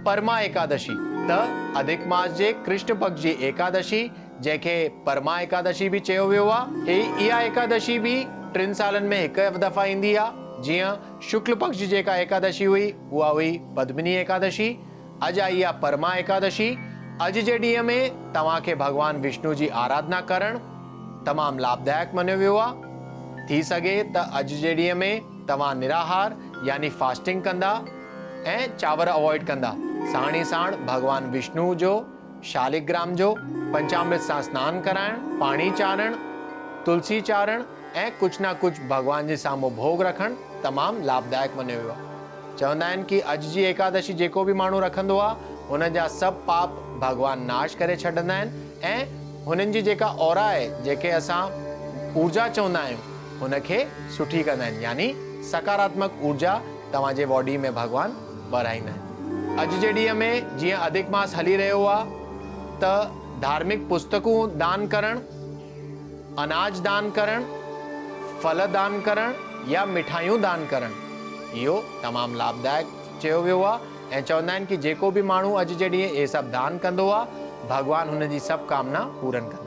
परमा एकादशी त अधिक मास जे कृष्ण पक्ष जी एकादशी जंहिंखे परमा एकादशी बि चयो वियो आहे। इहा एकादशी बि 3 सालनि में हिकु दफ़ा ईंदी आहे। जीअं शुक्ल पक्ष जी जेका एकादशी हुई उहा हुई पद्मिनी एकादशी। अॼु आई आहे परमा एकादशी। अॼु जे ॾींहं में तव्हांखे भगवान विष्णु जी आराधना करणु तमामु लाभदायक मञियो वियो आहे। थी सघे त अॼु जे ॾींहं में तव्हां निराहार यानी फास्टिंग कंदा ऐं चांवर अवॉइड कंदा। साण ई साण भगवान विष्णु जो शालिग्राम जो पंचामृत सां सनानु कराइणु, पाणी चाढ़णु, तुलसी चाढ़णु ऐं कुझु न कुझु भगवान जे साम्हूं भोग रखणु तमामु लाभदायक मञियो वियो आहे। चवंदा आहिनि कि अॼु जी एकादशी जेको बि माण्हू रखंदो आहे हुन जा सभु पाप भगवान नाश करे छॾंदा आहिनि ऐं हुननि जी जेका औरा आहे, जेके असां ऊर्जा चवंदा आहियूं, हुनखे सुठी कंदा आहिनि, यानी सकारात्मक ऊर्जा तव्हांजे बॉडी में भगवान बढ़ाईंदा आहिनि। अॼु जे ॾींहं में जीअं अधिक मास हली रहियो आहे त धार्मिक पुस्तकूं दान करणु, अनाज दान करणु, फल दान करणु या मिठाइयूं दान करणु इहो तमामु लाभदायक चयो वियो आहे। ऐं चवंदा आहिनि कि जेको बि माण्हू अॼु जे ॾींहुं इहे सभु दान कंदो आहे भगवान हुन जी सभु कामना पूरन कंदा।